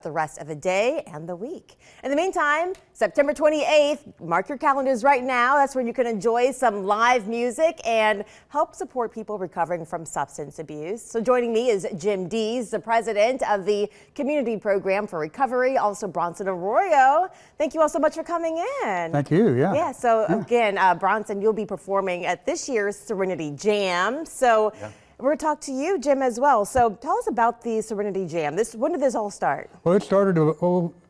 the rest of the day and the week. In the meantime, September 28th, mark your calendars right now. That's when you can enjoy some live music and help support people recovering from substance abuse. So joining me is Jim Dees, the president of the Community Program for Recovery, also Bronson Arroyo. Thank you all so much for coming in. Thank you, yeah. Yeah, so again, Bronson, you'll be performing at this year's Serenity Jam. So we're going to talk to you, Jim, as well. So tell us about the Serenity Jam. When did this all start? Well, it started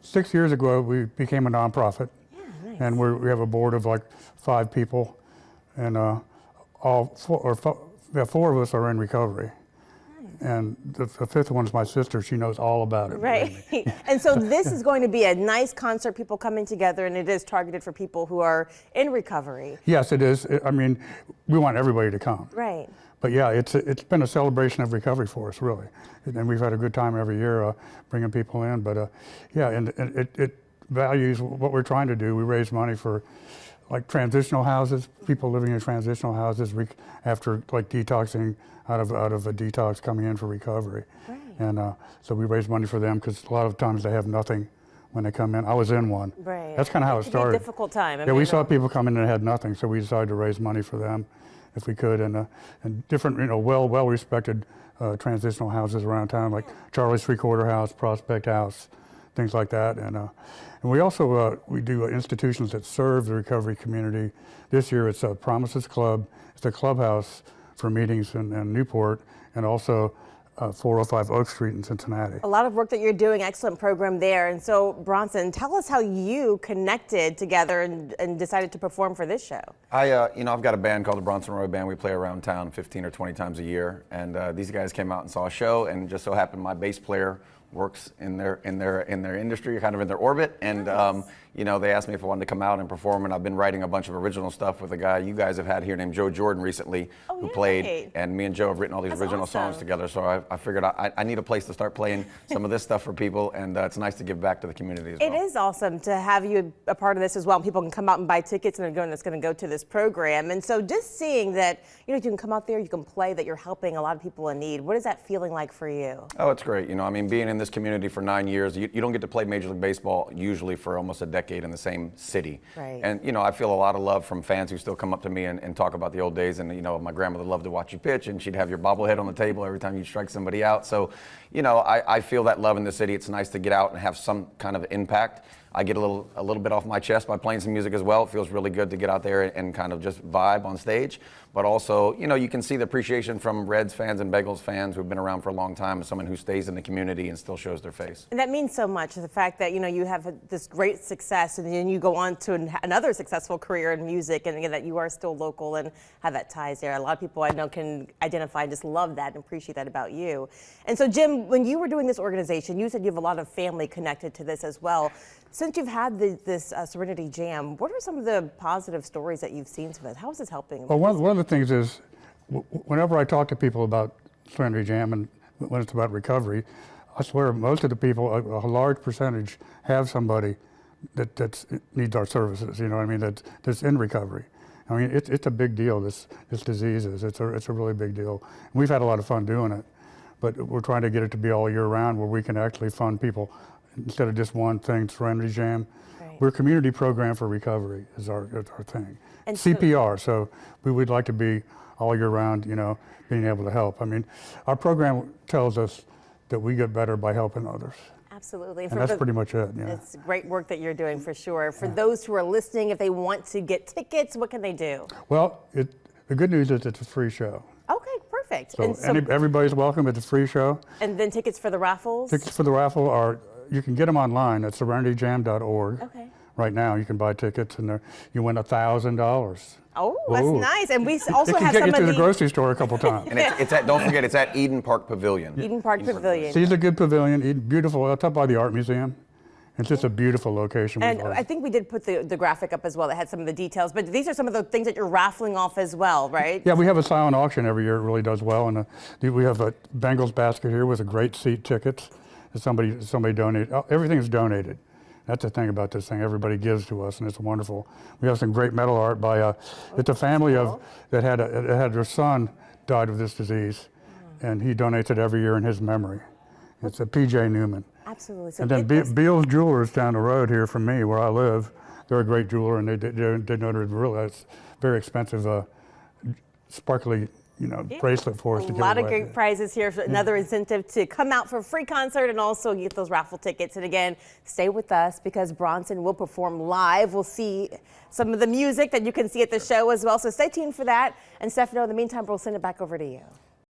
6 years ago. We became a nonprofit. Yeah, nice. And we have a board of like 5 people, and four of us are in recovery. Nice. And the 5th one's my sister. She knows all about it. Right. And so this is going to be a nice concert, people coming together, and it is targeted for people who are in recovery. Yes, it is. I mean, we want everybody to come. Right. But yeah, it's been a celebration of recovery for us, really. And we've had a good time every year bringing people in. But yeah, and it values what we're trying to do. We raise money for like transitional houses, people living in transitional houses after like detoxing out of a detox, coming in for recovery. Right. And so we raise money for them because a lot of times they have nothing when they come in. I was in one. Right. That's kind of how it started. It could be a difficult time. Yeah, we saw people come in and had nothing, so we decided to raise money for them if we could, and different, well-respected transitional houses around town, like Charlie's Three-Quarter House, Prospect House, things like that. And we also we do institutions that serve the recovery community. This year it's Promises Club. It's a clubhouse for meetings in Newport, and also 405 Oak Street in Cincinnati. A lot of work that you're doing, excellent program there. And so, Bronson, tell us how you connected together and decided to perform for this show. I've got a band called the Bronson Arroyo Band. We play around town 15 or 20 times a year. And these guys came out and saw a show, and just so happened my bass player works in their industry, kind of in their orbit, and nice. They asked me if I wanted to come out and perform, and I've been writing a bunch of original stuff with a guy you guys have had here named Joe Jordan recently, who played, and me and Joe have written all these original songs together. So I figured I need a place to start playing some of this stuff for people, and it's nice to give back to the community as well. It is awesome to have you a part of this as well. People can come out and buy tickets, and it's going to go to this program. And so just seeing that, you can come out there, you can play, that you're helping a lot of people in need. What is that feeling like for you? Oh, it's great. Being in this community for 9 years, you don't get to play Major League Baseball usually for almost a decade in the same city. Right. And, I feel a lot of love from fans who still come up to me and talk about the old days. And, my grandmother loved to watch you pitch, and she'd have your bobblehead on the table every time you strike somebody out. So, I feel that love in the city. It's nice to get out and have some kind of impact. I get a little bit off my chest by playing some music as well. It feels really good to get out there and kind of just vibe on stage. But also, you can see the appreciation from Reds fans and Bengals fans who've been around for a long time, as someone who stays in the community and still shows their face. And that means so much, the fact that, you have this great success, and then you go on to another successful career in music, and again, that you are still local and have that ties there. A lot of people I know can identify and just love that and appreciate that about you. And so, Jim, when you were doing this organization, you said you have a lot of family connected to this as well. Since you've had this Serenity Jam, what are some of the positive stories that you've seen from this? How is this helping? Well, one of the things is, whenever I talk to people about Serenity Jam and when it's about recovery, I swear most of the people, a large percentage, have somebody that needs our services. That's in recovery. It's a big deal. This disease is. It's a really big deal. And we've had a lot of fun doing it, but we're trying to get it to be all year round, where we can actually fund people instead of just one thing, Serenity Jam. Right. We're a community program for recovery is our thing. And CPR, so we would like to be all year round, being able to help. Our program tells us that we get better by helping others. Absolutely. And that's pretty much it. Yeah. It's great work that you're doing for sure. For those who are listening, if they want to get tickets, what can they do? Well, the good news is it's a free show. Okay, perfect. So, everybody's welcome. It's a free show. And then tickets for the raffles? Tickets for the raffle you can get them online at serenityjam.org. Okay. Right now, you can buy tickets, and you win $1,000. Oh, that's nice. And we also have some of the... It can get you to the grocery store a couple times. And don't forget, it's at Eden Park Pavilion. Eden Park Pavilion. Seasongood Pavilion, beautiful, up by the art museum. It's just a beautiful location. And I think we did put the graphic up as well that had some of the details, but these are some of the things that you're raffling off as well, right? Yeah, we have a silent auction every year. It really does well. And we have a Bengals basket here with a great seat tickets that somebody donated. Everything is donated. That's the thing about this thing. Everybody gives to us, and it's wonderful. We have some great metal art by it's a family that had their son died of this disease, and he donates it every year in his memory. It's a P.J. Newman. Absolutely. So And then get this- Beal's Jewelers down the road here from me, where I live, they're a great jeweler, and they know they're really it's very expensive, sparkly, bracelet for us A to give lot of away. great prizes here. Another incentive to come out for a free concert and also get those raffle tickets. And again, stay with us because Bronson will perform live. We'll see some of the music that you can see at the show as well. So stay tuned for that. And Stefano, in the meantime, we'll send it back over to you.